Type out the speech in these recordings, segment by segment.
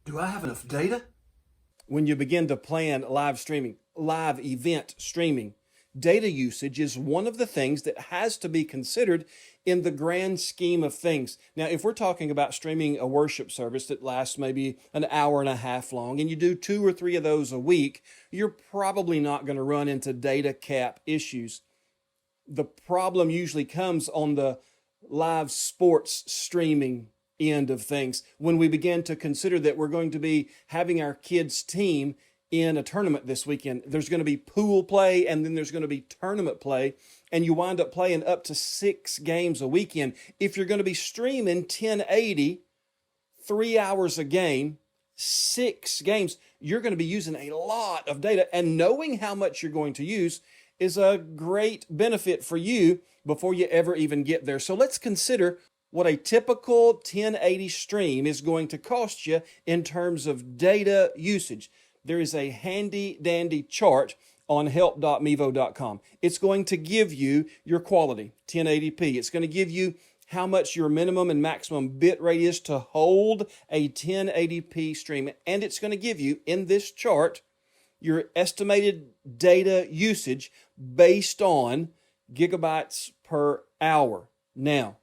Do I have enough data? When you begin to plan live streaming, live event streaming, data usage is one of the things that has to be considered in the grand scheme of things. Now, if we're talking about streaming a worship service that lasts maybe an hour and a half long, and you do 2 or 3 of those a week, you're probably not going to run into data cap issues. The problem usually comes on the live sports streaming end of things when we begin to consider that we're going to be having our kids' team in a tournament this weekend. There's going to be pool play, and then there's going to be tournament play, and you wind up playing up to 6 games a weekend. If you're going to be streaming 1080, 3 hours a game, 6 games, you're going to be using a lot of data, and knowing how much you're going to use is a great benefit for you before you ever even get there. So let's consider what a typical 1080 stream is going to cost you in terms of data usage. There is a handy dandy chart on help.mevo.com. It's going to give you your quality, 1080p. It's going to give you how much your minimum and maximum bit rate is to hold a 1080p stream. And it's going to give you, in this chart, your estimated data usage based on gigabytes per hour. Now,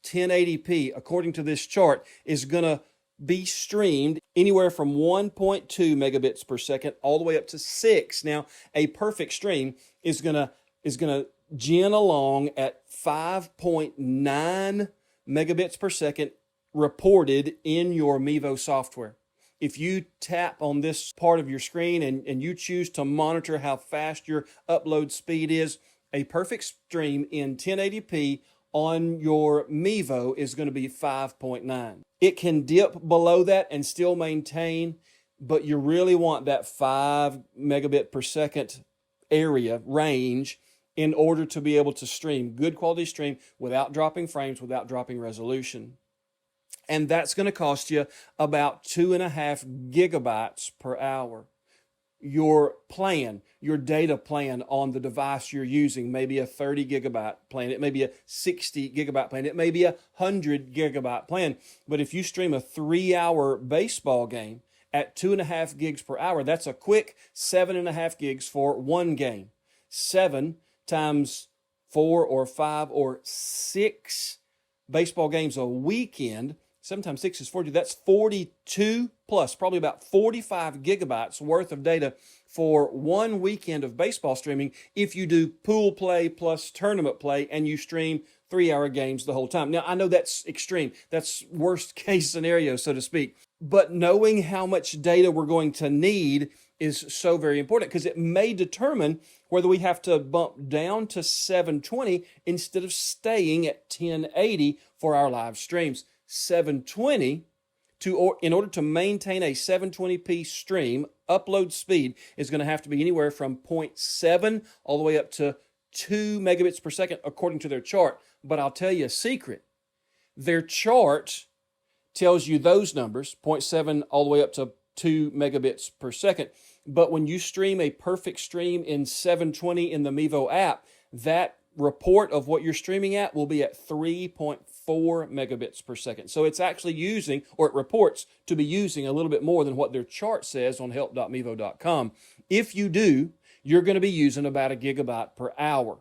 1080p, according to this chart, is going to be streamed anywhere from 1.2 megabits per second all the way up to 6. Now, a perfect stream is going to gen along at 5.9 megabits per second reported in your Mevo software. If you tap on this part of your screen and you choose to monitor how fast your upload speed is, a perfect stream in 1080p on your Mevo is going to be 5.9. It can dip below that and still maintain, but you really want that 5 megabit per second area range in order to be able to stream good quality stream without dropping frames, without dropping resolution. And that's going to cost you about 2.5 gigabytes per hour. Your plan, your data plan on the device you're using may be a 30 gigabyte plan. It may be a 60 gigabyte plan. It may be a 100 gigabyte plan. But if you stream a 3-hour baseball game at 2.5 gigs per hour, that's a quick 7.5 gigs for one game. 7 times 4 or 5 or 6 baseball games a weekend. 7 times 6 is 40. That's 42 plus, probably about 45 gigabytes worth of data for one weekend of baseball streaming if you do pool play plus tournament play and you stream 3-hour games the whole time. Now, I know that's extreme. That's worst case scenario, so to speak. But knowing how much data we're going to need is so very important because it may determine whether we have to bump down to 720 instead of staying at 1080 for our live streams. 720 in order to maintain a 720p stream, upload speed is going to have to be anywhere from 0.7 all the way up to 2 megabits per second according to their chart. But I'll tell you a secret. Their chart tells you those numbers, 0.7 all the way up to 2 megabits per second. But when you stream a perfect stream in 720 in the Mevo app, that report of what you're streaming at will be at 3.4 megabits per second. So it's actually using, or it reports to be using a little bit more than what their chart says on help.mevo.com. If you do, you're going to be using about a gigabyte per hour,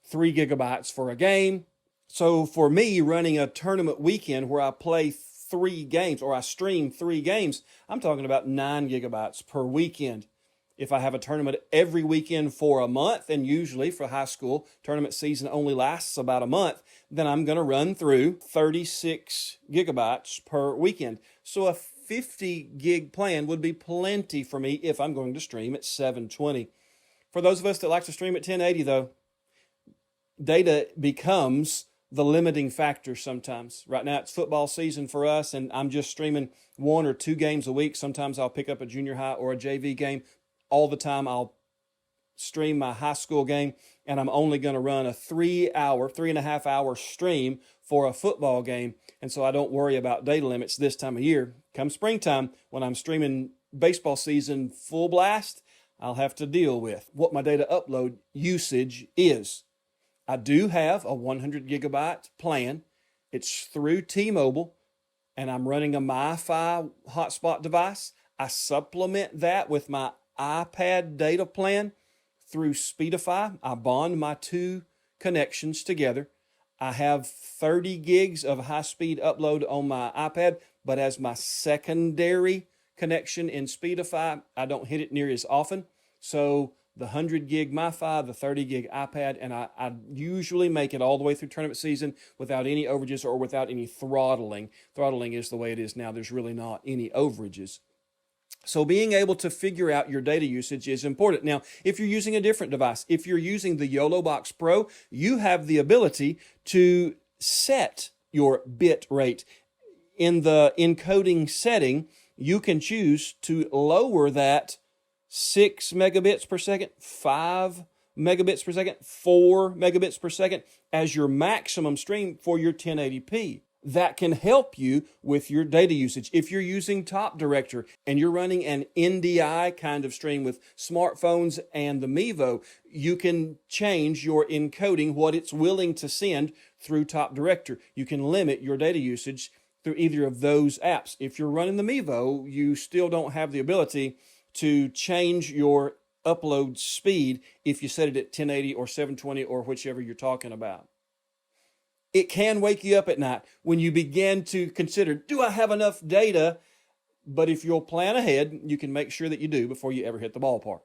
3 gigabytes for a game. So for me, running a tournament weekend where I play 3 games or I stream 3 games, I'm talking about 9 gigabytes per weekend. If I have a tournament every weekend for a month, and usually for high school, tournament season only lasts about a month, then I'm going to run through 36 gigabytes per weekend. So a 50 gig plan would be plenty for me if I'm going to stream at 720. For those of us that like to stream at 1080 though, data becomes the limiting factor sometimes. Right now it's football season for us, and I'm just streaming 1 or 2 games a week. Sometimes I'll pick up a junior high or a JV game. All the time I'll stream my high school game, and I'm only going to run a 3.5 hour stream for a football game. And so I don't worry about data limits this time of year. Come springtime, when I'm streaming baseball season full blast, I'll have to deal with what my data upload usage is. I do have a 100 gigabyte plan. It's through T-Mobile. and I'm running a MiFi hotspot device, I supplement that with my iPad data plan through Speedify. I bond my two connections together. I have 30 gigs of high-speed upload on my iPad, but as my secondary connection in Speedify, I don't hit it near as often. So the 100 gig MiFi, the 30 gig iPad, and I usually make it all the way through tournament season without any overages or without any throttling. Throttling is the way it is now. There's really not any overages. So being able to figure out your data usage is important. Now, if you're using a different device, if you're using the YOLO Box Pro, you have the ability to set your bit rate. In the encoding setting, you can choose to lower that 6 megabits per second, 5 megabits per second, 4 megabits per second as your maximum stream for your 1080p. That can help you with your data usage. If you're using Top Director and you're running an NDI kind of stream with smartphones and the Mevo, you can change your encoding, what it's willing to send through Top Director. You can limit your data usage through either of those apps. If you're running the Mevo, you still don't have the ability to change your upload speed if you set it at 1080 or 720 or whichever you're talking about. It can wake you up at night when you begin to consider, do I have enough data? But if you'll plan ahead, you can make sure that you do before you ever hit the ballpark.